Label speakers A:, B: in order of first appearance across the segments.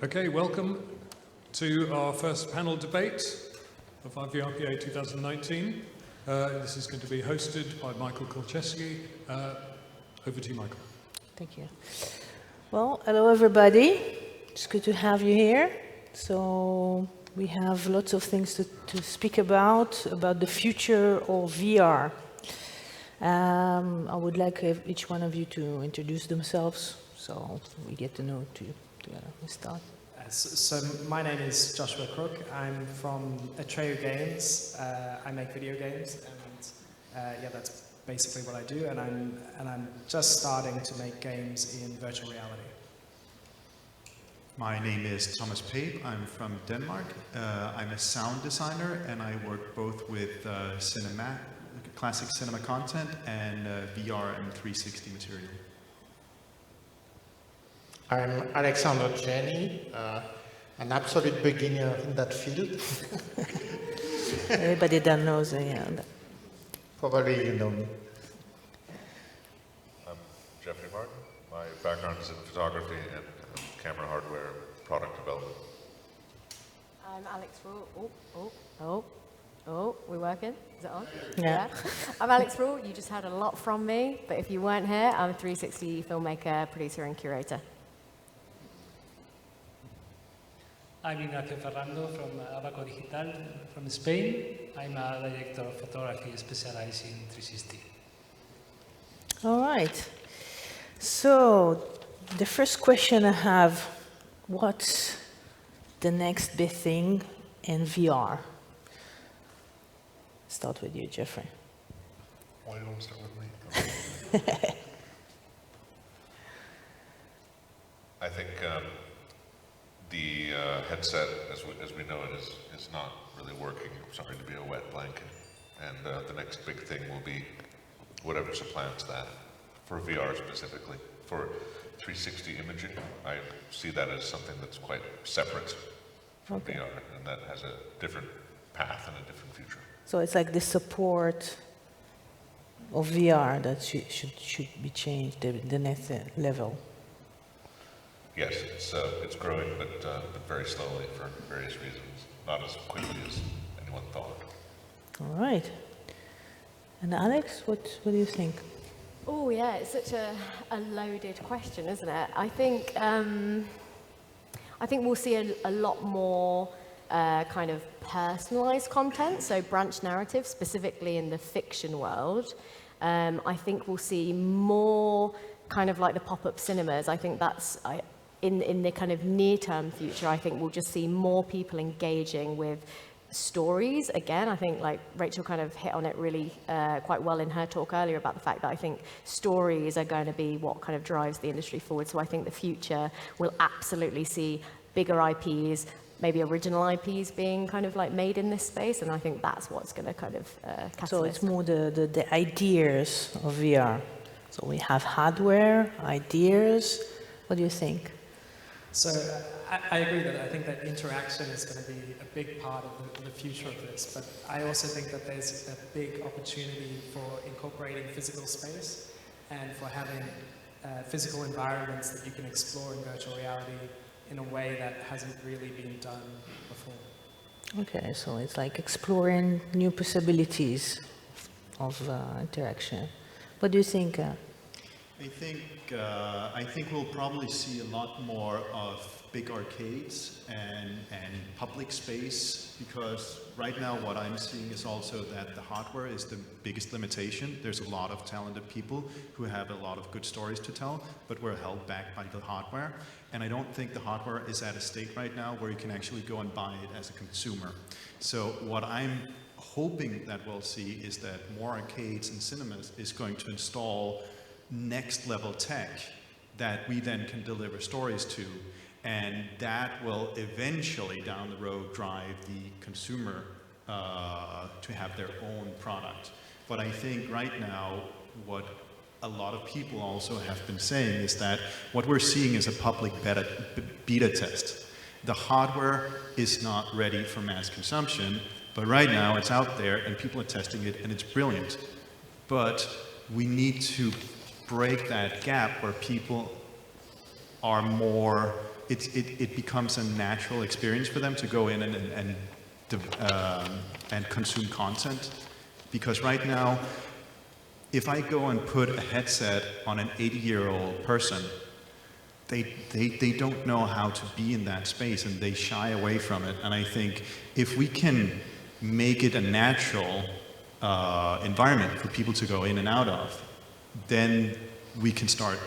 A: Okay, welcome to our first panel debate of IVRPA 2019. This is going to be hosted by Michael Kolczewski. Over to you, Michael.
B: Thank you. Well, hello everybody. It's good to have you here. So we have lots of things to speak about the future of VR. I would like each one of you to introduce themselves so we get to know you together. Let's start.
C: So my name is Joshua Crook. I'm from Atreyu Games. I make video games, and yeah, that's basically what I do. And I'm just starting to make games in virtual reality.
D: My name is Thomas Pape. I'm from Denmark. I'm a sound designer, and I work both with classic cinema content and VR and 360 material.
E: I'm Alexander Jenny, an absolute beginner in that field.
B: Everybody that knows, yeah.
E: Probably you know me.
F: I'm Jeffrey Martin. My background is in photography and camera hardware product development.
G: I'm Alex Rule. We're working? Is it on?
B: Yeah.
G: I'm Alex Rule. You just heard a lot from me, but if you weren't here, I'm a 360 filmmaker, producer, and curator.
H: I'm Ignacio Ferrando from Abaco Digital from Spain. I'm a director of photography specialized in 360.
B: All right. So the first question I have, what's the next big thing in VR? Start with you, Jeffrey.
F: Why do you want to start with me? I think the headset, as we know it, is not really working. I'm sorry to be a wet blanket. And the next big thing will be whatever supplants that, for VR specifically. For 360 imaging, I see that as something that's quite separate from VR, and that has a different path and a different future.
B: So it's like the support of VR that should be changed, the next level.
F: Yes, it's growing, but very slowly for various reasons, not as quickly as anyone thought.
B: All right. And Alex, what do you think?
G: Oh yeah, it's such a loaded question, isn't it? I think we'll see a lot more kind of personalized content, so branch narrative, specifically in the fiction world. I think we'll see more kind of like the pop-up cinemas. I think that's in the kind of near-term future. I think we'll just see more people engaging with stories. Again, I think like Rachel kind of hit on it really quite well in her talk earlier about the fact that I think stories are going to be what kind of drives the industry forward. So I think the future will absolutely see bigger IPs, maybe original IPs being kind of like made in this space, and I think that's what's going to kind of catalyst.
B: So it's more the ideas of VR. So we have hardware, ideas. What do you think?
C: So I agree that I think that interaction is going to be a big part of the future of this, but I also think that there's a big opportunity for incorporating physical space and for having physical environments that you can explore in virtual reality in a way that hasn't really been done before.
B: Okay, so it's like exploring new possibilities of interaction. What do you think?
D: I think we'll probably see a lot more of big arcades and public space, because right now what I'm seeing is also that the hardware is the biggest limitation. There's a lot of talented people who have a lot of good stories to tell, but we're held back by the hardware. And I don't think the hardware is at a state right now where you can actually go and buy it as a consumer. So what I'm hoping that we'll see is that more arcades and cinemas is going to install next level tech that we then can deliver stories to, and that will eventually down the road drive the consumer to have their own product. But I think right now what a lot of people also have been saying is that what we're seeing is a public beta test. The hardware is not ready for mass consumption, but right now it's out there and people are testing it and it's brilliant. But we need to break that gap where people are more it becomes a natural experience for them to go in and consume content. Because right now, if I go and put a headset on an 80-year-old person, they don't know how to be in that space and they shy away from it. And I think if we can make it a natural environment for people to go in and out of, then we can start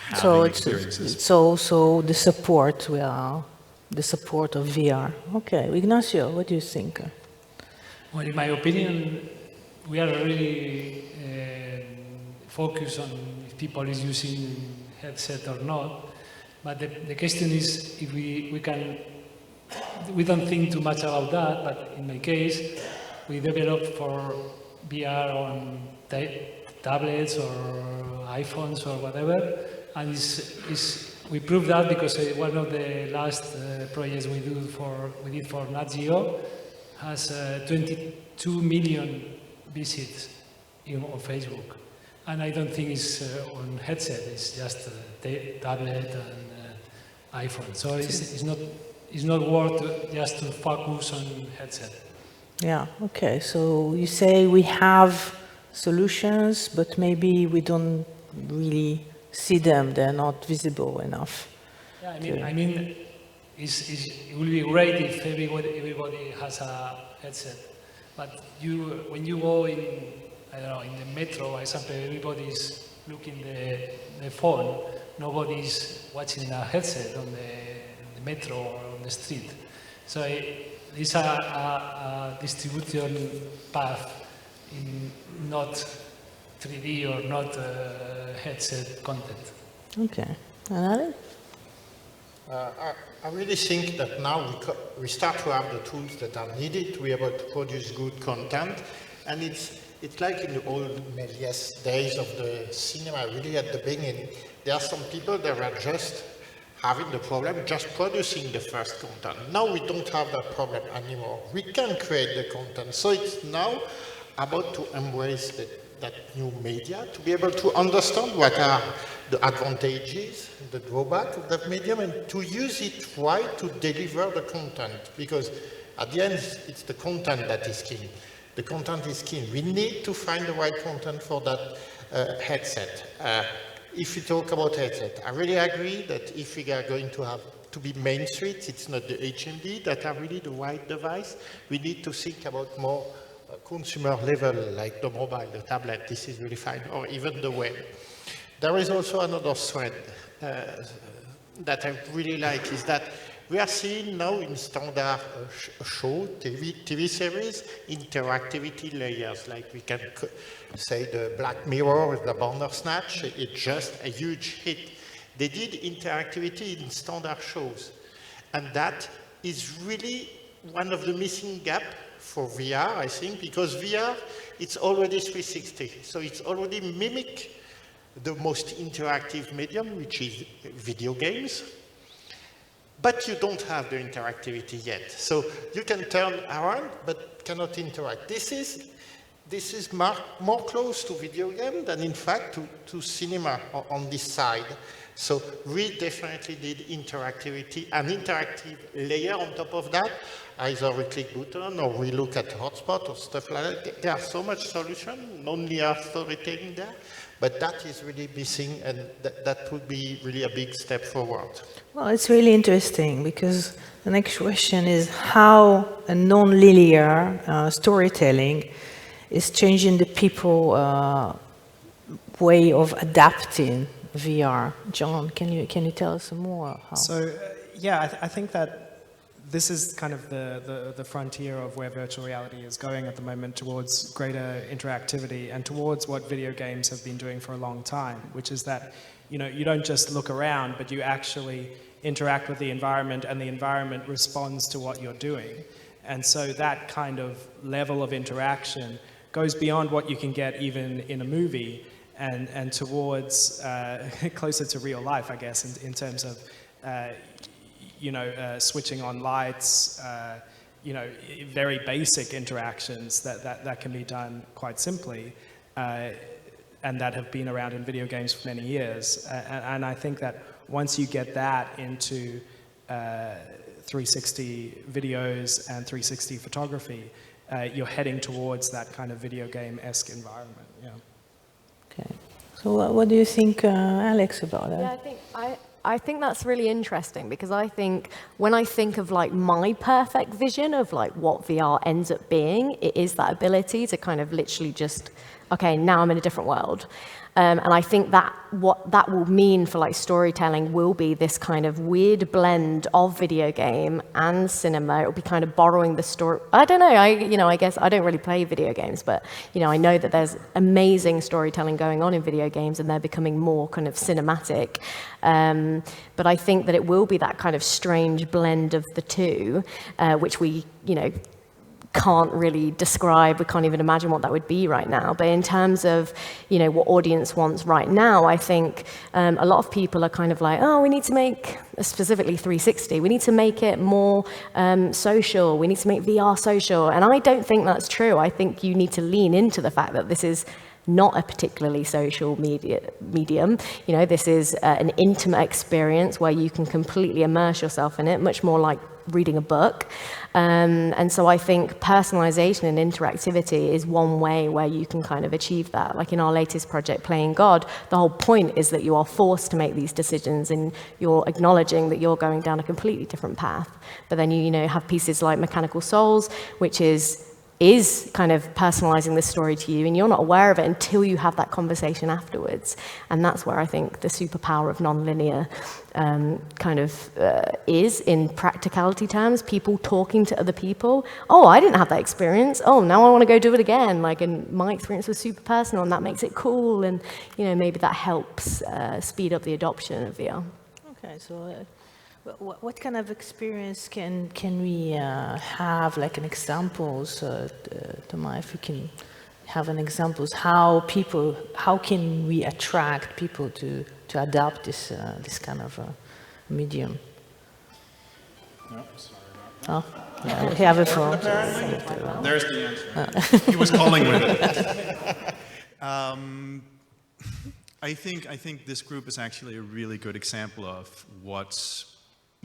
D: having experiences.
B: It's also the support, the support of VR. Okay, Ignacio, what do you think?
H: Well, in my opinion, we are really focused on if people is using headset or not. But the question is if we don't think too much about that, but in my case, we developed for VR on tablets or iPhones or whatever, and we proved that because one of the last projects we did for Nat Geo has 22 million visits on Facebook, and I don't think it's on headset. It's just tablet and iPhone. So it's not worth just to focus on headset.
B: Yeah. Okay. So you say we have solutions, but maybe we don't really see them. They're not visible enough.
H: Yeah, I mean, it will be great if everybody has a headset. But when you go in, I don't know, in the metro, for example, everybody's looking the phone. Nobody's watching a headset on the metro or on the street. So it's a distribution path in not 3D or not headset content.
B: Okay. Another?
E: I really think that now we start to have the tools that are needed to be able to produce good content, and it's like in the old Méliès days of the cinema, really at the beginning. There are some people that were just having the problem, just producing the first content. Now we don't have that problem anymore. We can create the content. So it's now about to embrace that new media, to be able to understand what are the advantages, the drawbacks of that medium, and to use it right to deliver the content. Because at the end, it's the content that is key. The content is key. We need to find the right content for that headset. If you talk about headset, I really agree that if we are going to have to be main street, it's not the HMD that are really the right device. We need to think about more consumer level, like the mobile, the tablet. This is really fine, or even the web. There is also another thread that I really like, is that we are seeing now in standard show, TV series, interactivity layers, like we can say the Black Mirror with the Bandersnatch. It's just a huge hit. They did interactivity in standard shows, and that is really one of the missing gaps for VR, I think, because VR, it's already 360, so it's already mimic the most interactive medium, which is video games. But you don't have the interactivity yet. So you can turn around, but cannot interact. This is more close to video game than, in fact, to cinema on this side. So we definitely did interactivity, an interactive layer on top of that. Either we click button or we look at hotspot or stuff like that. There are so much solution, non-linear storytelling there. But that is really missing, and that would be really a big step forward.
B: Well, it's really interesting because the next question is how a non-linear storytelling is changing the people way of adapting VR. John, can you tell us some more? How?
C: So, yeah, I think that this is kind of the frontier of where virtual reality is going at the moment, towards greater interactivity and towards what video games have been doing for a long time, which is that, you know, you don't just look around, but you actually interact with the environment, and the environment responds to what you're doing. And so that kind of level of interaction goes beyond what you can get even in a movie, and towards closer to real life, I guess, in terms of switching on lights, very basic interactions that can be done quite simply, and that have been around in video games for many years. And I think that once you get that into 360 videos and 360 photography, you're heading towards that kind of video game-esque environment. Yeah.
B: Okay. So what do you think, Alex, about that?
G: Yeah, I think that's really interesting, because I think when I think of like my perfect vision of like what VR ends up being, it is that ability to kind of literally just, okay, now I'm in a different world. And I think that what that will mean for like storytelling will be this kind of weird blend of video game and cinema. It will be kind of borrowing the story. I don't know. I guess I don't really play video games, but I know that there's amazing storytelling going on in video games, and they're becoming more kind of cinematic. But I think that it will be that kind of strange blend of the two, which we can't really describe. We can't even imagine what that would be right now. But in terms of, what audience wants right now, I think a lot of people are kind of like, oh, we need to make, specifically 360, we need to make it more social. We need to make VR social. And I don't think that's true. I think you need to lean into the fact that this is not a particularly social medium. This is an intimate experience where you can completely immerse yourself in it, much more like reading a book. And so I think personalization and interactivity is one way where you can kind of achieve that. Like in our latest project, Playing God, the whole point is that you are forced to make these decisions, and you're acknowledging that you're going down a completely different path. But then you have pieces like Mechanical Souls, which is kind of personalizing this story to you, and you're not aware of it until you have that conversation afterwards. And that's where I think the superpower of nonlinear is in practicality terms. People talking to other people. Oh, I didn't have that experience. Oh, now I want to go do it again. And my experience was super personal, and that makes it cool. And maybe that helps speed up the adoption of VR. Okay, so. What kind of experience can we have, like an examples, Thomas, if we can have an examples, how can we attract people to adopt this kind of medium?
D: No, sorry about that.
B: Oh, yeah, we have a phone.
D: There's the answer. He was calling with it. I think this group is actually a really good example of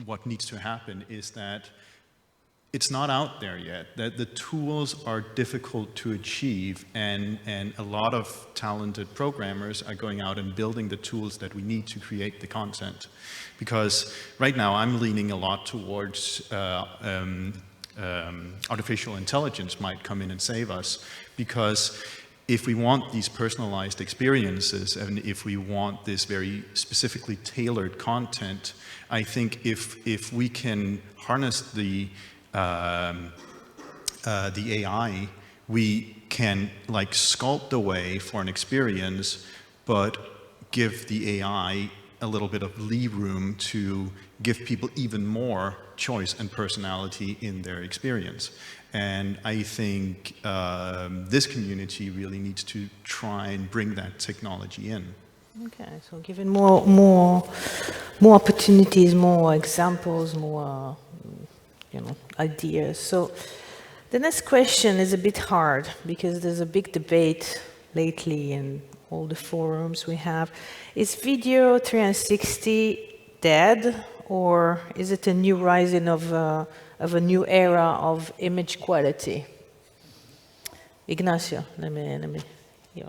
D: what needs to happen is that it's not out there yet, that the tools are difficult to achieve, and a lot of talented programmers are going out and building the tools that we need to create the content. Because right now I'm leaning a lot towards artificial intelligence might come in and save us, because if we want these personalized experiences, and if we want this very specifically tailored content, I think if we can harness the AI, we can like sculpt a way for an experience, but give the AI a little bit of lee room to give people even more choice and personality in their experience. And I think this community really needs to try and bring that technology in.
B: Okay, so giving more opportunities, more examples, more ideas. So the next question is a bit hard, because there's a big debate lately in all the forums we have. Is video 360 dead, or is it a new rising of a new era of image quality? Ignacio, let me.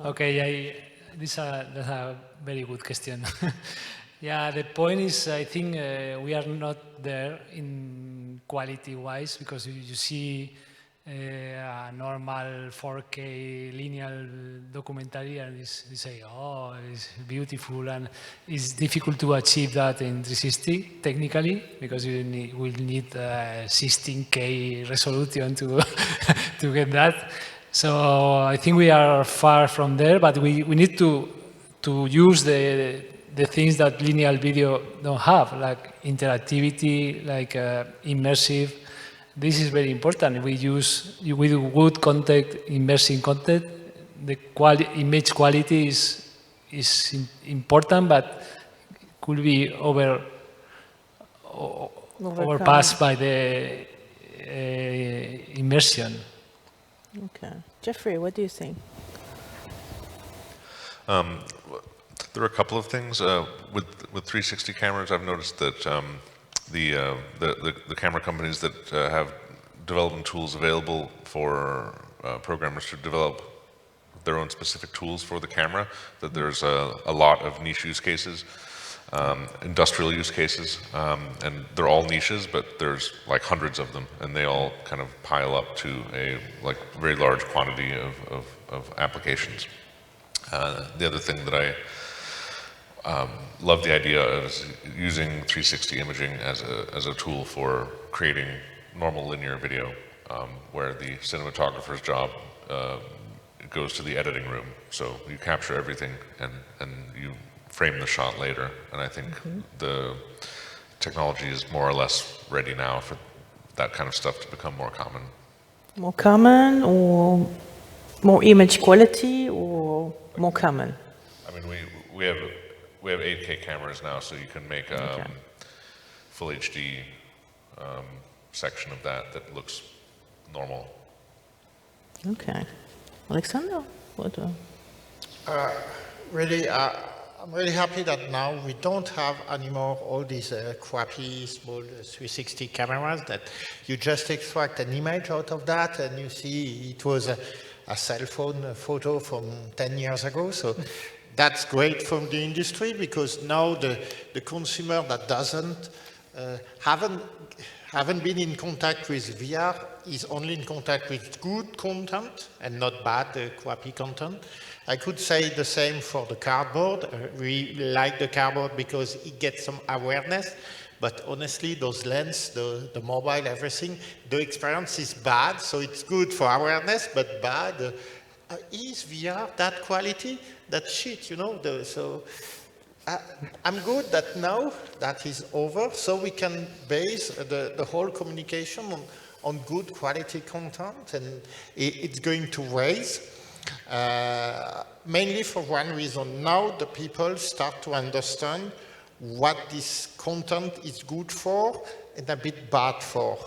H: Okay, that's a very good question. Yeah, the point is, I think we are not there in quality-wise, because you see a normal 4K linear documentary and you say, oh, it's beautiful, and it's difficult to achieve that in 360 technically, because you will need 16K resolution to to get that. So I think we are far from there, but we need to use the things that linear video don't have, like interactivity, like immersive. This is very important. We do good content, immersive content. The image quality is important, but could be overpassed by the immersion.
B: Okay, Jeffrey, what do you think?
F: There are a couple of things with 360 cameras. I've noticed that the camera companies that have development tools available for programmers to develop their own specific tools for the camera, that there's a lot of niche use cases, industrial use cases, and they're all niches, but there's like hundreds of them, and they all kind of pile up to a like very large quantity of applications. The other thing that I love the idea of is using 360 imaging as a tool for creating normal linear video, where the cinematographer's job goes to the editing room. So you capture everything and you frame the shot later. And I think the technology is more or less ready now for that kind of stuff to become more common.
B: More common, or more image quality, or more common?
F: I mean, we have 8K cameras now, so you can make a full HD section of that looks normal.
B: Okay. Alexander, what?
E: Really, I'm really happy that now we don't have anymore all these crappy small 360 cameras that you just extract an image out of that and you see it was a cell phone photo from 10 years ago. So that's great from the industry, because now the consumer that haven't been in contact with VR is only in contact with good content and not bad, crappy content. I could say the same for the cardboard. We like the cardboard because it gets some awareness, but honestly, those lenses, the mobile, everything, the experience is bad, so it's good for awareness, but bad. Is VR that quality? That shit, you know? I'm good that now that is over, so we can base the whole communication on good quality content, and it's going to raise. Mainly for one reason. Now the people start to understand what this content is good for and a bit bad for.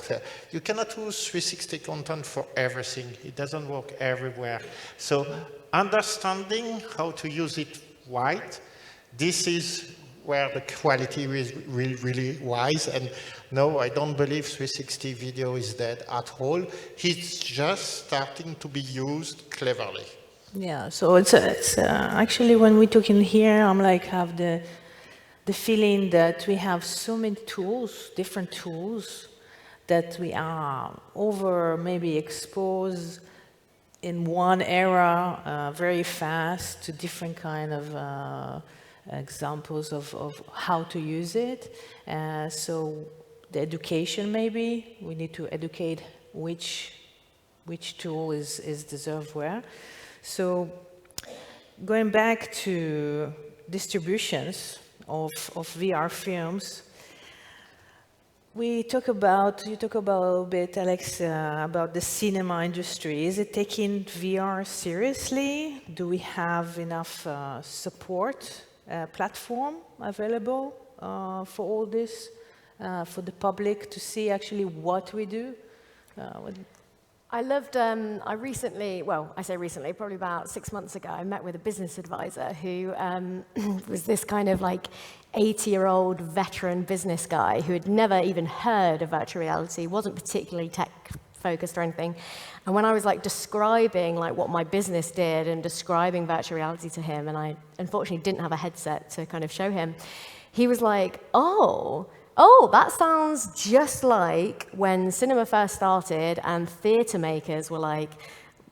E: You cannot use 360 content for everything. It doesn't work everywhere. So understanding how to use it right, this is where the quality is really wise. And no, I don't believe 360 video is dead at all. It's just starting to be used cleverly.
B: Yeah, so it's actually when we're talking here, I'm like have the feeling that we have so many tools, different tools, that we are over maybe exposed in one era very fast to different kind of examples of how to use it. So the education, maybe we need to educate which tool is deserved where. So going back to distributions of VR films, you talk about a little bit, Alex, about the cinema industry. Is it taking VR seriously? Do we have enough support platform available for all this, for the public to see actually what we do?
G: I loved, I recently, well, I say recently, probably about 6 months ago, I met with a business advisor who was this kind of like 80-year-old veteran business guy who had never even heard of virtual reality, wasn't particularly tech-focused or anything. And when I was like describing like what my business did and describing virtual reality to him, and I unfortunately didn't have a headset to kind of show him, he was like, oh, that sounds just like when cinema first started and theatre makers were like,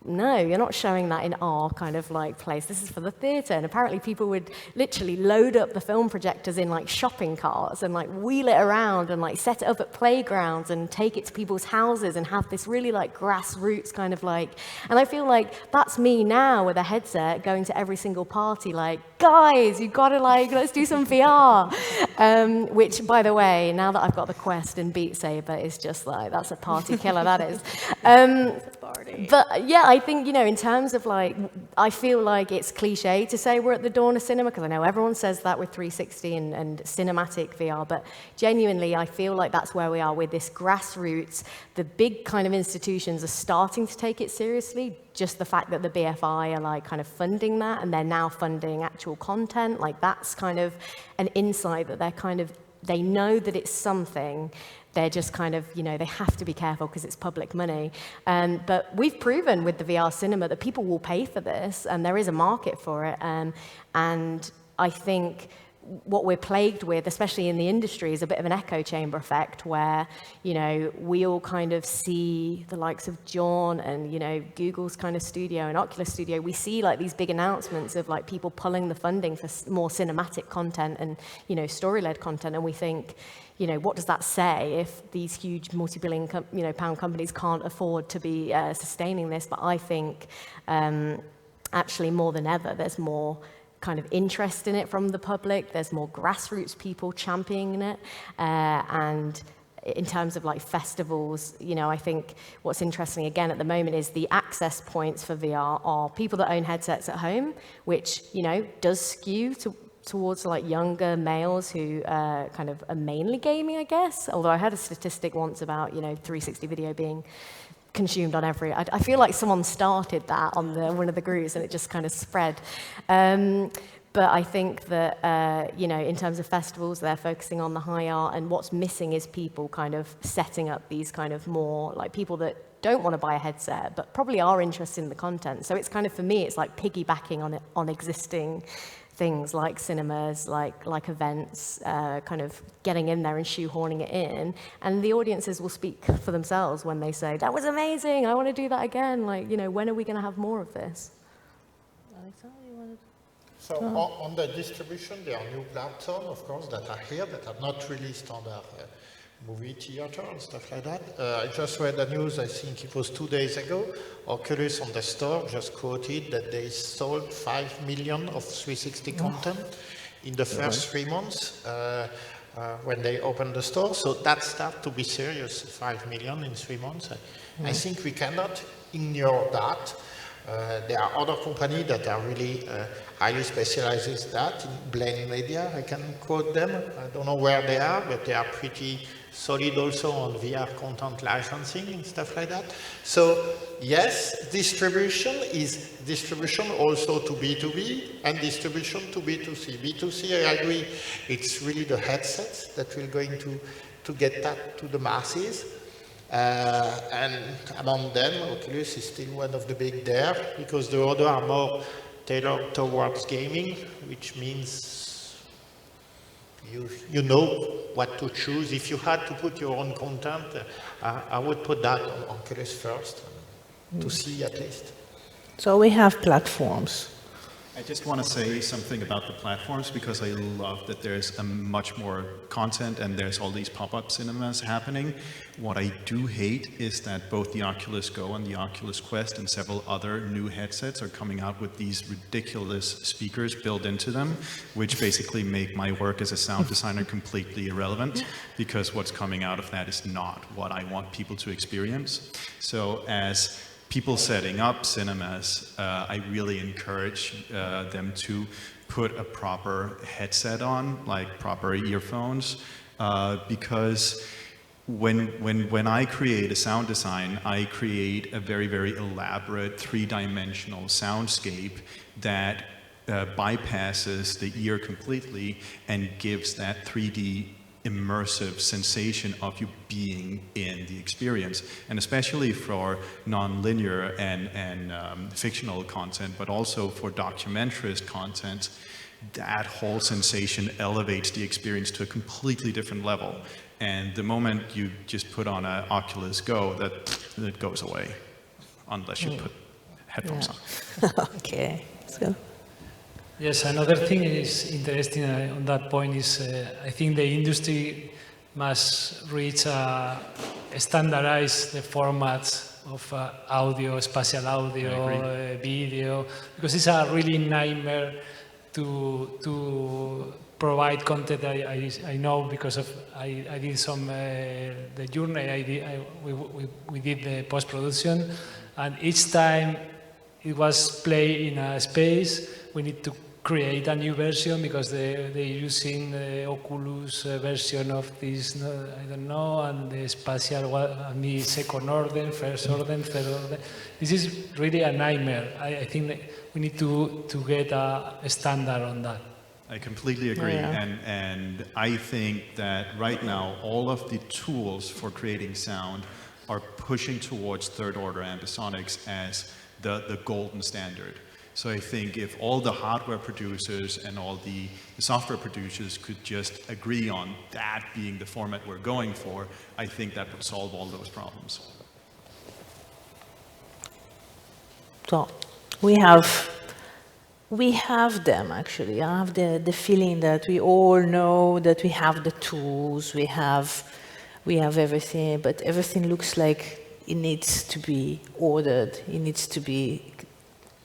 G: no, you're not showing that in our kind of like place. This is for the theatre. And apparently people would literally load up the film projectors in like shopping carts and like wheel it around and like set it up at playgrounds and take it to people's houses and have this really like grassroots kind of like, and I feel like that's me now with a headset going to every single party like, guys, you've got to like, let's do some VR. Which, by the way, now that I've got the Quest and Beat Saber, is just like, that's a party killer, that is. But yeah, I think, you know, in terms of like, I feel like it's cliche to say we're at the dawn of cinema, because I know everyone says that with 360 and cinematic VR, but genuinely, I feel like that's where we are with this grassroots. The big kind of institutions are starting to take it seriously. Just the fact that the BFI are like kind of funding that, and they're now funding actual content, like that's kind of an insight that they're kind of they know that it's something. They're just kind of, they have to be careful because it's public money. But we've proven with the VR cinema that people will pay for this, and there is a market for it. And I think what we're plagued with, especially in the industry, is a bit of an echo chamber effect where, we all kind of see the likes of John and, Google's kind of studio and Oculus Studio. We see like these big announcements of like people pulling the funding for more cinematic content and, story-led content. And we think, what does that say if these huge multi-billion, pound companies can't afford to be sustaining this? But I think actually more than ever, there's more kind of interest in it from the public. There's more grassroots people championing it. And in terms of like festivals, I think what's interesting again at the moment is the access points for VR are people that own headsets at home, which, does skew towards like younger males who kind of are mainly gaming, I guess. Although I heard a statistic once about, 360 video being consumed on every. I feel like someone started that on one of the groups and it just kind of spread. But I think that, in terms of festivals, they're focusing on the high art, and what's missing is people kind of setting up these kind of more, like people that don't want to buy a headset, but probably are interested in the content. So it's kind of, for me, it's like piggybacking on existing things like cinemas, like events, kind of getting in there and shoehorning it in. And the audiences will speak for themselves when they say, that was amazing, I want to do that again. Like, when are we going to have more of this?
B: Alexander, you wanted?
E: So on the distribution, there are new platforms, of course, that are here that are not really standard movie theater and stuff like that. I just read the news, I think it was 2 days ago. Oculus on the store just quoted that they sold 5 million of 360 content in the first 3 months when they opened the store. So that starts to be serious, 5 million in 3 months. I think we cannot ignore that. There are other companies that are really highly specialized in that. In Blend Media, I can quote them. I don't know where they are, but they are pretty solid also on VR content licensing and stuff like that. So yes, distribution is distribution also to B2B and distribution to B2C. B2C, I agree, it's really the headsets that will going to get that to the masses. And among them, Oculus is still one of the big there, because the other are more tailored towards gaming, which means you know what to choose. If you had to put your own content, I would put that on Oculus first, to see at least.
B: So we have platforms.
D: I just want to say something about the platforms, because I love that there's much more content and there's all these pop-up cinemas happening. What I do hate is that both the Oculus Go and the Oculus Quest and several other new headsets are coming out with these ridiculous speakers built into them, which basically make my work as a sound designer completely irrelevant, because what's coming out of that is not what I want people to experience. So as people setting up cinemas, I really encourage them to put a proper headset on, like proper earphones, because when I create a sound design, I create a very, very elaborate three-dimensional soundscape that bypasses the ear completely and gives that 3D immersive sensation of you being in the experience, and especially for non-linear and fictional content, but also for documentarist content, that whole sensation elevates the experience to a completely different level. And the moment you just put on an Oculus Go, that goes away, unless you put headphones on.
B: Okay, so.
H: Yes, another thing is interesting on that point is I think the industry must reach standardize the formats of audio, spatial audio, video, because it's a really nightmare to provide content. I know because of I did some the journey we did the post production, and each time it was played in a space, we need to create a new version because they're using the Oculus version of this, I don't know, and the spatial, second order, first order, third order. This is really a nightmare. I think that we need to get a standard on that.
D: I completely agree,
B: Yeah.
D: and I think that right now all of the tools for creating sound are pushing towards third-order ambisonics as the golden standard. So I think if all the hardware producers and all the software producers could just agree on that being the format we're going for, I think that would solve all those problems.
B: So we have them actually. I have the feeling that we all know that we have the tools, we have everything, but everything looks like it needs to be ordered. It needs to be.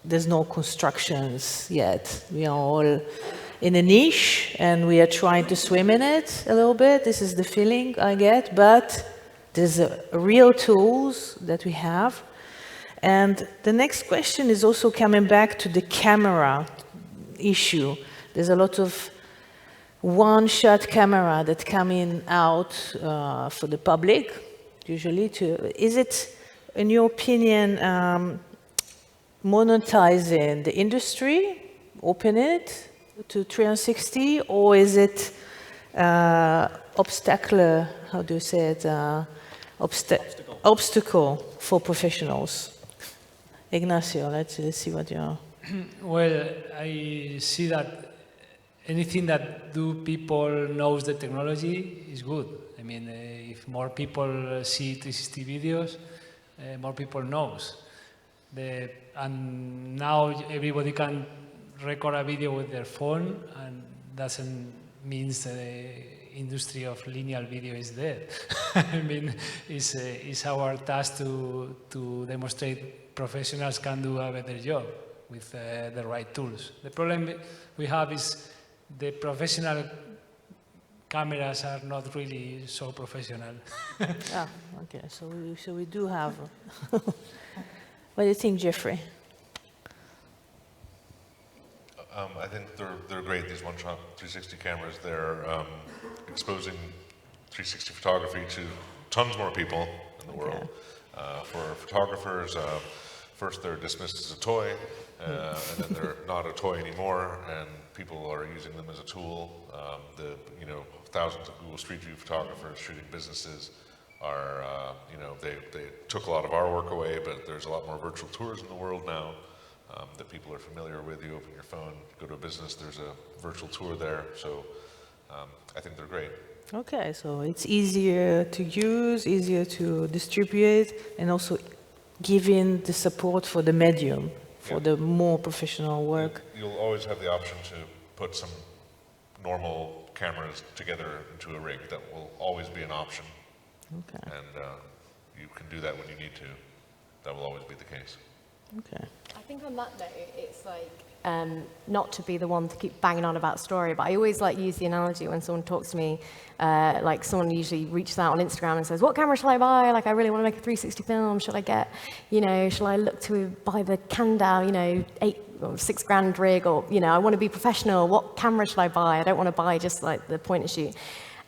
B: There's no constructions yet. We are all in a niche, and we are trying to swim in it a little bit. This is the feeling I get. But there's real tools that we have. And the next question is also coming back to the camera issue. There's a lot of one-shot camera that coming out for the public, usually. Is it, in your opinion, monetizing the industry, open it to 360, or is it obstacle? How do you say it? Obstacle for professionals. Ignacio, let's see what you are.
H: Well, I see that anything that do people knows the technology is good. I mean, if more people see 360 videos, more people knows. And now everybody can record a video with their phone, and doesn't mean the industry of linear video is dead. I mean, it's our task to demonstrate professionals can do a better job with the right tools. The problem we have is the professional cameras are not really so professional.
B: Ah, okay. So we do have. What do you think, Jeffrey?
F: I think they're great, these one-shot 360 cameras. They're exposing 360 photography to tons more people in the world. For photographers, first they're dismissed as a toy, and then they're not a toy anymore, and people are using them as a tool. Thousands of Google Street View photographers shooting businesses are, they took a lot of our work away, but there's a lot more virtual tours in the world now that people are familiar with. You open your phone, go to a business, there's a virtual tour there. So I think they're great.
B: Okay, so it's easier to use, easier to distribute, and also giving the support for the medium, for the more professional work.
F: You'll always have the option to put some normal cameras together into a rig. That will always be an option.
B: Okay.
F: And you can do that when you need to. That will always be the case.
B: Okay.
G: I think on that note, it's like, not to be the one to keep banging on about story, but I always like use the analogy when someone talks to me, like someone usually reaches out on Instagram and says, what camera shall I buy? Like, I really want to make a 360 film. Should I get, shall I look to buy the Candau, $8 or $6 grand rig, or, I want to be professional. What camera should I buy? I don't want to buy just like the point and shoot.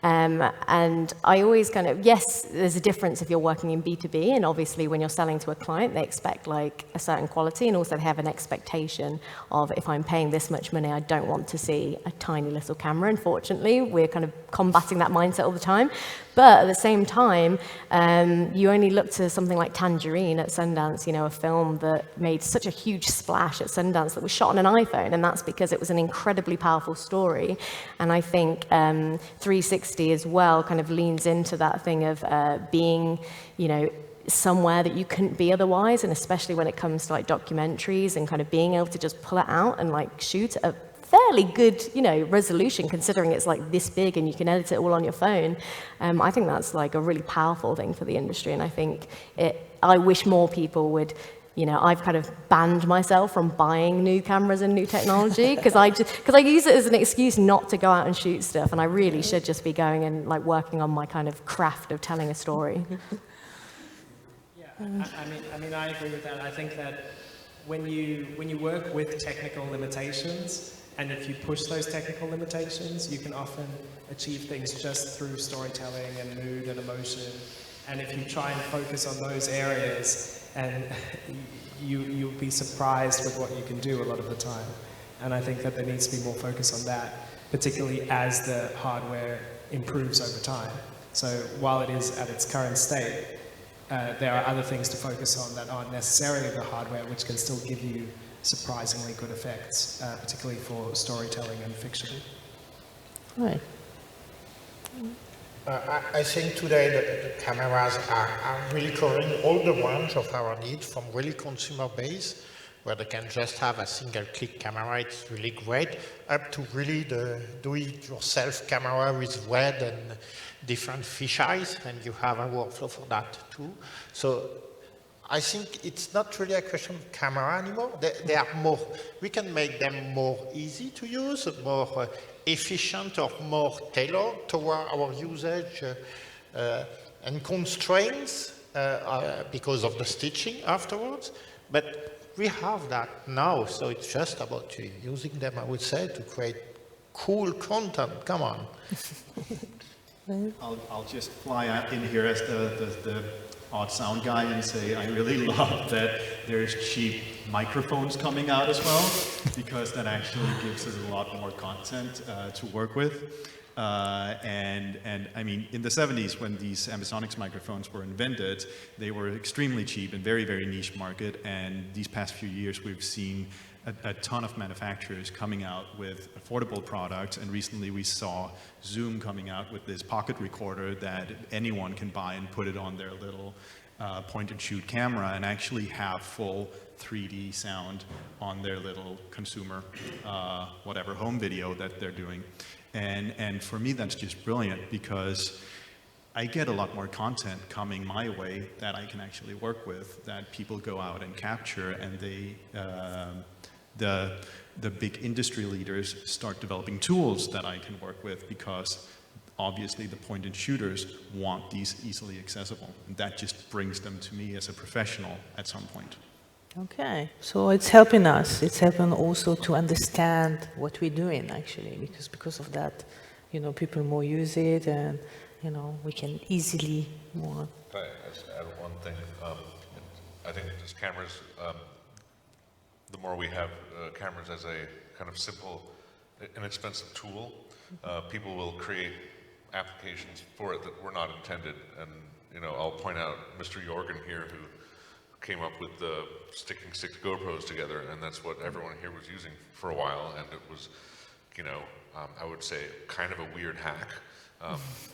G: And I always yes, there's a difference if you're working in B2B, and obviously when you're selling to a client, they expect like a certain quality, and also they have an expectation of, if I'm paying this much money, I don't want to see a tiny little camera. Unfortunately, we're kind of combating that mindset all the time. But at the same time, you only look to something like Tangerine at Sundance, a film that made such a huge splash at Sundance that was shot on an iPhone, and that's because it was an incredibly powerful story. And I think 360 as well kind of leans into that thing of being, somewhere that you couldn't be otherwise, and especially when it comes to like documentaries and kind of being able to just pull it out and like shoot a fairly good, resolution, considering it's like this big and you can edit it all on your phone. I think that's like a really powerful thing for the industry, and I think I wish more people would, I've kind of banned myself from buying new cameras and new technology because I use it as an excuse not to go out and shoot stuff, and I really should just be going and like working on my kind of craft of telling a story.
C: Yeah, I mean, I agree with that. I think that when you work with technical limitations, and if you push those technical limitations, you can often achieve things just through storytelling and mood and emotion. And if you try and focus on those areas, and you'll be surprised with what you can do a lot of the time. And I think that there needs to be more focus on that, particularly as the hardware improves over time. So while it is at its current state, there are other things to focus on that aren't necessarily the hardware, which can still give you surprisingly good effects, particularly for storytelling and fiction.
B: Right.
E: I think today the cameras are really covering all the range of our needs, from really consumer base, where they can just have a single click camera, it's really great, up to really the do-it-yourself camera with RED and different fisheyes, and you have a workflow for that too. So I think it's not really a question of camera anymore. They are more, we can make them more easy to use, more efficient or more tailored toward our usage and constraints because of the stitching afterwards. But we have that now, so it's just about using them, I would say, to create cool content. Come on.
D: I'll just fly out in here as the odd sound guy and say I really love that there's cheap microphones coming out as well, because that actually gives us a lot more content to work with. And I mean, in the 70s, when these Ambisonics microphones were invented, they were extremely cheap and very, very niche market. And these past few years, we've seen a ton of manufacturers coming out with affordable products. And recently we saw Zoom coming out with this pocket recorder that anyone can buy and put it on their little point and shoot camera and actually have full 3D sound on their little consumer, whatever home video that they're doing. And for me, that's just brilliant, because I get a lot more content coming my way that I can actually work with, that people go out and capture, and they, the big industry leaders start developing tools that I can work with, because obviously the point and shooters want these easily accessible. And that just brings them to me as a professional at some point.
B: Okay, so it's helping us. It's helping also to understand what we're doing, actually, because of that, you know, people more use it, and you know, we can easily more.
F: Can I just add one thing? I think as cameras, the more we have cameras as a kind of simple, inexpensive tool, people will create applications for it that were not intended. And you know, I'll point out Mr. Jorgen here, who came up with the sticking 6 GoPros together, and that's what everyone here was using for a while. And it was, you know, I would say kind of a weird hack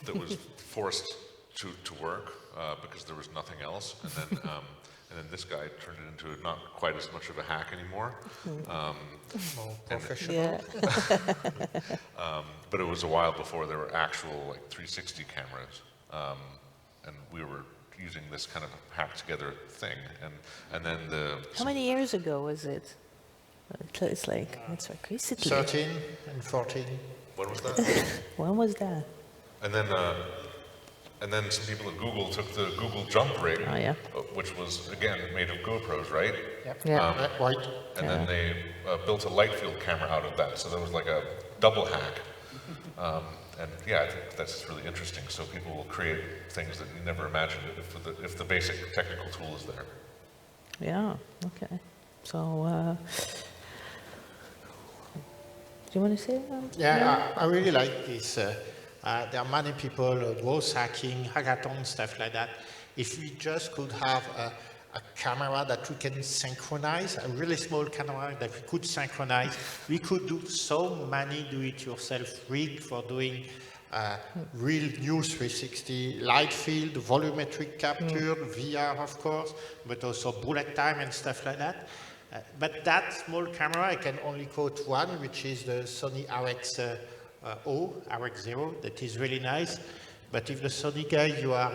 F: that was forced to work because there was nothing else. And then this guy turned it into not quite as much of a hack anymore.
E: More professional.
B: Yeah.
F: But it was a while before there were actual like 360 cameras, and we were using this kind of hack together thing, and then
B: How many years ago was it? It's like recently.
E: 13 and 14.
F: What was that?
B: When was that?
F: And then some people at Google took the Google Jump Rig,
B: Oh, yeah.
F: which was again made of GoPros, right?
E: Yep.
B: Yeah.
E: Right.
F: And then they built a light field camera out of that, so there was like a double hack. And yeah, I think that's really interesting. So people will create things that you never imagined if the basic technical tool is there.
B: Yeah. Okay. So, do you want to say?
E: Yeah, I really like this. There are many people, growth hacking, hackathon, stuff like that. If we just could have a camera that we can synchronize, a really small camera that we could synchronize, we could do so many do-it-yourself rigs for doing real new 360 light field, volumetric capture, VR of course, but also bullet time and stuff like that. But that small camera, I can only quote one, which is the Sony RX0, that is really nice. But if the Sony guy, you are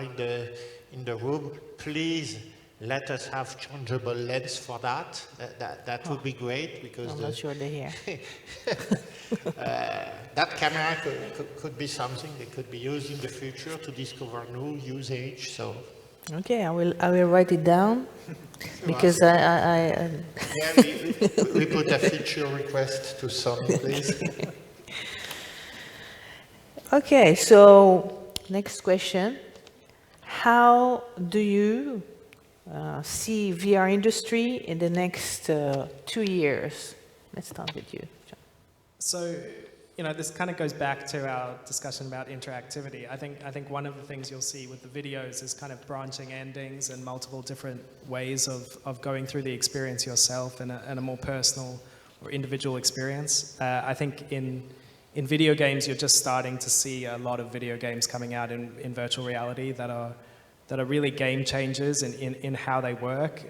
E: in the room, please let us have changeable lens for that. That would be great, because
B: I'm not sure they're here.
E: that camera could be something that could be used in the future to discover new usage. So
B: Okay, I will write it down because
E: yeah, we put a feature request to Sony, please.
B: Okay, so next question. How do you see VR industry in the next 2 years? let's start with you, John.
C: So, you know, this kind of goes back to our discussion about interactivity. I think one of the things you'll see with the videos is kind of branching endings and multiple different ways of going through the experience yourself and a more personal or individual experience. I think in video games, you're just starting to see a lot of video games coming out in virtual reality that are really game changers in how they work.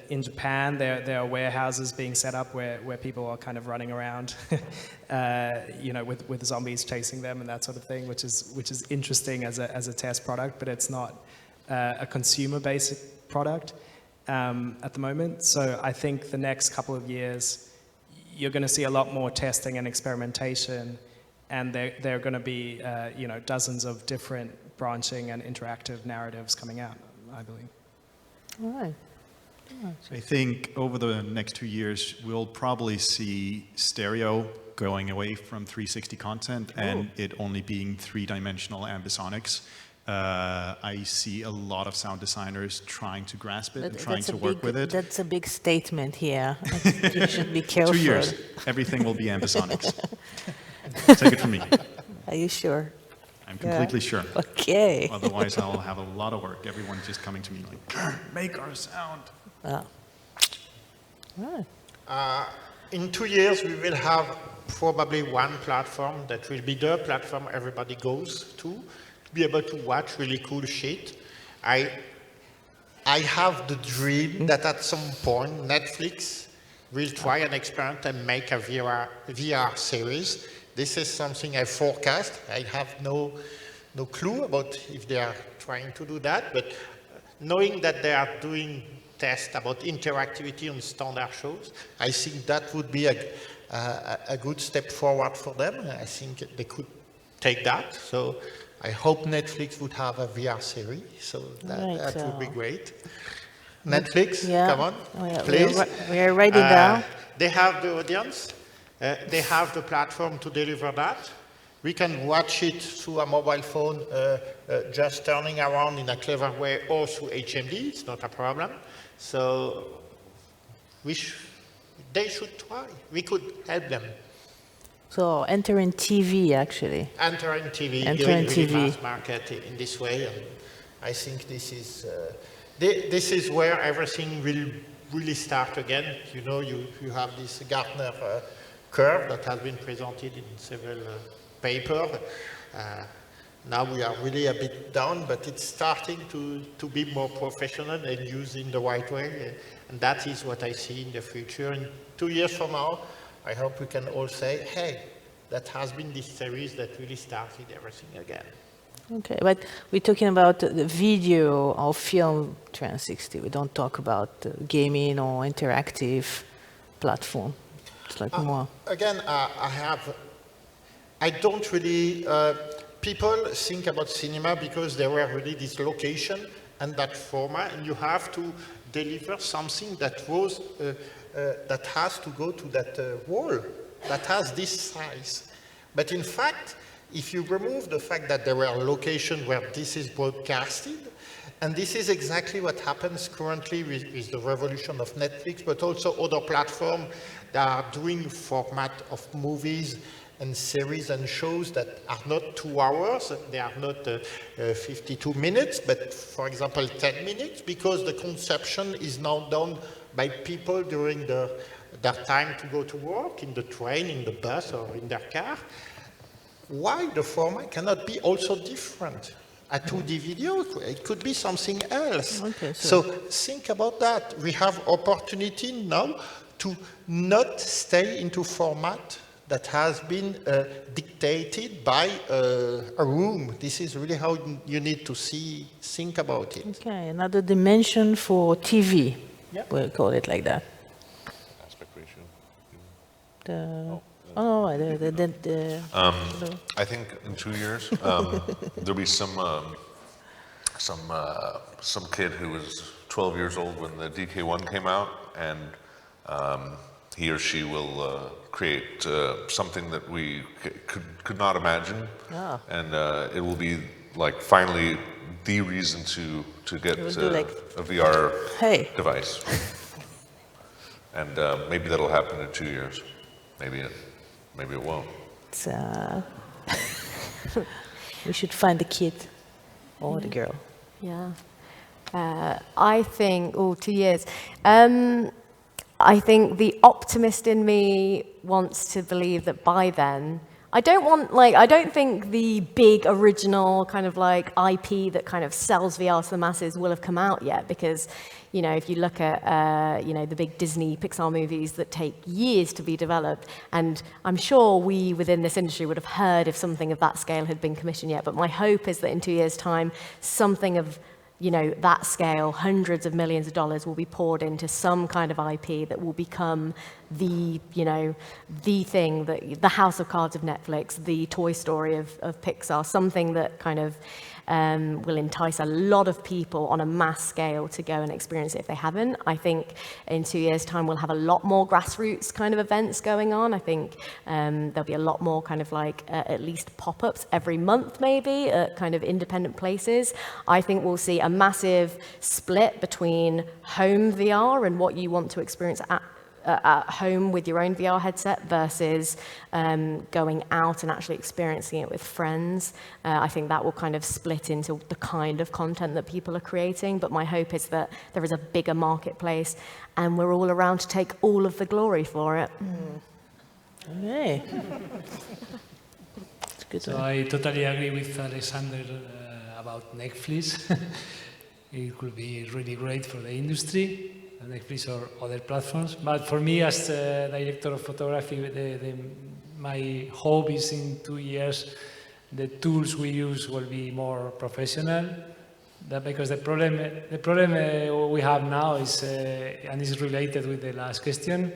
C: In Japan, there are warehouses being set up where people are kind of running around, you know, with zombies chasing them and that sort of thing, which is interesting as a test product, but it's not a consumer-based product at the moment. So I think the next couple of years, you're going to see a lot more testing and experimentation, and there are going to be you know, dozens of different branching and interactive narratives coming out, I believe.
B: All right.
D: I think over the next 2 years, we'll probably see stereo going away from 360 content and it only being three-dimensional ambisonics. I see a lot of sound designers trying to grasp it and trying to work with it.
B: That's a big statement here. You should be careful.
D: 2 years, everything will be ambisonics. Take it from me.
B: Are you sure?
D: I'm completely sure.
B: Okay.
D: Otherwise, I'll have a lot of work. Everyone's just coming to me like, make our sound.
B: Oh. Right.
E: In 2 years, we will have probably one platform that will be the platform everybody goes to be able to watch really cool shit. I have the dream that at some point Netflix will try and experiment and make a VR series. This is something I forecast. I have no clue about if they are trying to do that, but knowing that they are doing tests about interactivity on standard shows, I think that would be a good step forward for them. I think they could take that. So I hope Netflix would have a VR series, so that would be great. Netflix, come on, please.
B: We are ready now.
E: They have the audience. They have the platform to deliver that. We can watch it through a mobile phone, just turning around in a clever way, or through HMD. It's not a problem. So they should try. We could help them.
B: So entering TV, actually.
E: Entering TV,
B: entering
E: really
B: TV.
E: mass market in this way. And I think this is where everything will really start again. You know, you have this Gartner curve that has been presented in several papers. Now we are really a bit down, but it's starting to be more professional and used in the right way. And that is what I see in the future. In 2 years from now, I hope we can all say, hey, that has been this series that really started everything again.
B: Okay, but we're talking about the video or film 360. We don't talk about gaming or interactive platform. It's like more.
E: Again, I don't really, people think about cinema because there were really this location and that format, and you have to deliver something that was, that has to go to that wall, that has this size. But in fact, if you remove the fact that there were locations where this is broadcasted, and this is exactly what happens currently with the revolution of Netflix, but also other platforms that are doing format of movies and series and shows that are not 2 hours, they are not 52 minutes, but for example 10 minutes, because the conception is now done by people during their time to go to work, in the train, in the bus, or in their car. Why the format cannot be also different? A 2D video, it could be something else.
B: Okay,
E: so think about that. We have opportunity now to not stay into format that has been dictated by a room. This is really how you need to think about it.
B: Okay, another dimension for TV.
E: Yep.
B: We'll call it like that.
F: Aspect ratio. I think in 2 years there'll be some kid who was 12 years old when the DK1 came out, and he or she will create something that we could not imagine, and it will be like finally the reason to get a VR device. And maybe that'll happen in 2 years. Maybe it won't.
B: It's, we should find the kid or the girl.
G: Yeah. I think, 2 years. I think the optimist in me wants to believe that by then, I don't think the big original kind of like IP that kind of sells VR to the masses will have come out yet, because, you know, if you look at, you know, the big Disney Pixar movies that take years to be developed, and I'm sure we within this industry would have heard if something of that scale had been commissioned yet, but my hope is that in 2 years' time, something of, you know, that scale, hundreds of millions of dollars will be poured into some kind of IP that will become the, you know, the thing, that the House of Cards of Netflix, the Toy Story of Pixar, something that kind of will entice a lot of people on a mass scale to go and experience it if they haven't. I think in 2 years' time we'll have a lot more grassroots kind of events going on. I think there'll be a lot more kind of like at least pop-ups every month maybe at kind of independent places. I think we'll see a massive split between home VR and what you want to experience at home with your own VR headset versus going out and actually experiencing it with friends. I think that will kind of split into the kind of content that people are creating, but my hope is that there is a bigger marketplace and we're all around to take all of the glory for it.
B: Okay. It's good.
H: So I totally agree with Alexander about Netflix. It could be really great for the industry, Netflix or other platforms. But for me, as director of photography, my hope is in 2 years the tools we use will be more professional. Because the problem we have now is, and is related with the last question,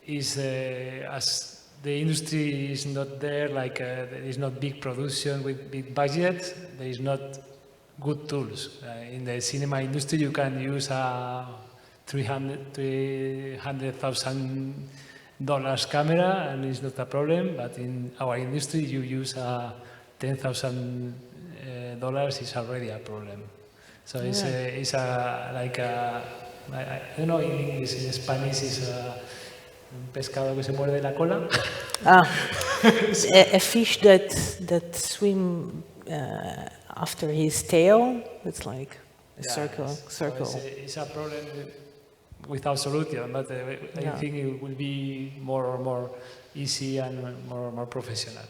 H: is as the industry is not there, like there is not big production with big budget, there is not good tools. In the cinema industry, you can use a $300,000 camera and it's not a problem, but in our industry, you use a $10,000 is already a problem. So it's like I don't know in English, in Spanish is un pescado que se muerde la cola.
B: A fish that swim after his tail. It's like a circle.
H: So it's a problem without solution, but I think it will be more easy and more professional.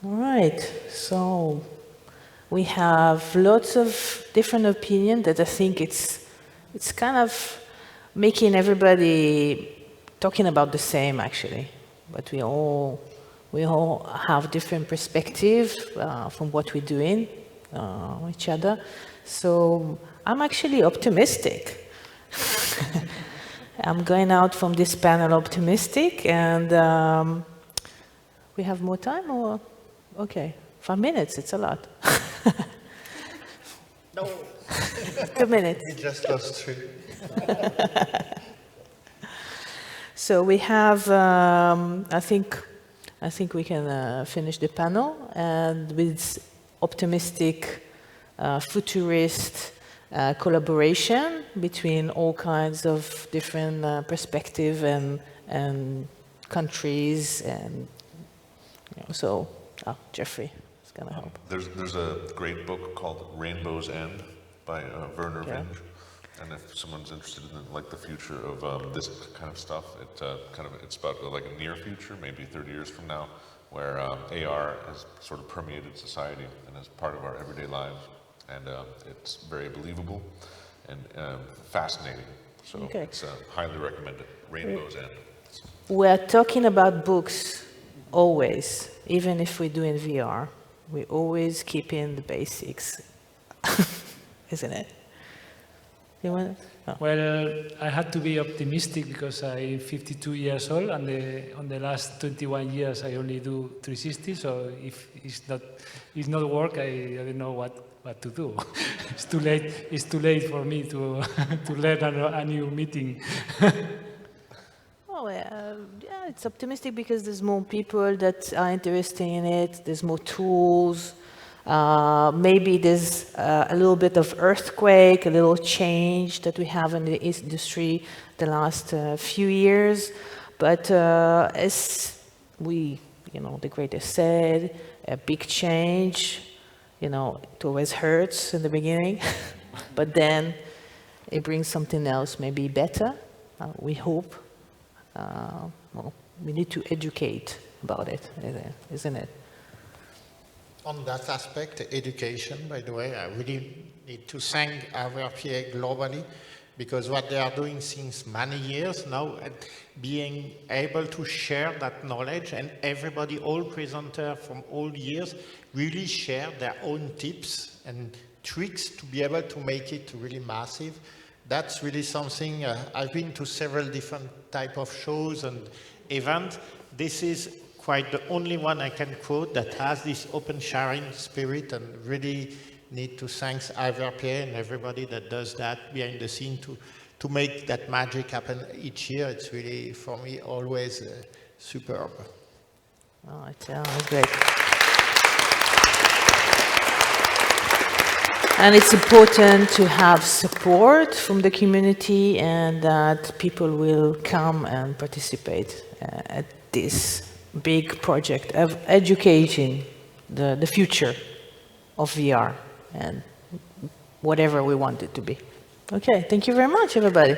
B: All right. So we have lots of different opinions that I think it's kind of making everybody talking about the same actually, but we all have different perspectives from what we're doing each other. So I'm actually optimistic. I'm going out from this panel optimistic, and we have more time, or okay, 5 minutes. It's a lot.
E: No.
B: 2 minutes.
E: We just lost 3.
B: So we have, I think we can finish the panel, and with optimistic, futurist collaboration between all kinds of different perspectives and countries, and so Jeffrey is going to help.
F: There's a great book called Rainbow's End by Werner Vinge. And if someone's interested in like the future of this kind of stuff, it's about like a near future, maybe 30 years from now, where AR has sort of permeated society and is part of our everyday lives, and it's very believable and fascinating. So it's highly recommended. Rainbow's End.
B: We're talking about books always, even if we're doing VR. We always keep in the basics, isn't it? You want? Oh.
H: Well, I had to be optimistic because I'm 52 years old, and on the last 21 years I only do 360. So if it's not work, I don't know what to do. It's too late. It's too late for me to learn a new meeting.
B: Oh, yeah, it's optimistic because there's more people that are interested in it. There's more tools. Maybe there's a little bit of earthquake, a little change that we have in the industry the last few years. But as we, the greatest said, a big change, it always hurts in the beginning, but then it brings something else, maybe better, we hope. Well, we need to educate about it, isn't it?
E: On that aspect, education, by the way, I really need to thank IVRPA globally, because what they are doing since many years now, being able to share that knowledge, and everybody, all presenters from all years, really share their own tips and tricks to be able to make it really massive. That's really something, I've been to several different type of shows and events. This is quite the only one I can quote that has this open sharing spirit, and really need to thank IVRPA and everybody that does that behind the scene to make that magic happen each year. It's really, for me, always superb.
B: Oh, it's great. And it's important to have support from the community, and that people will come and participate at this big project of educating the future of VR and whatever we want it to be. Okay, thank you very much, everybody.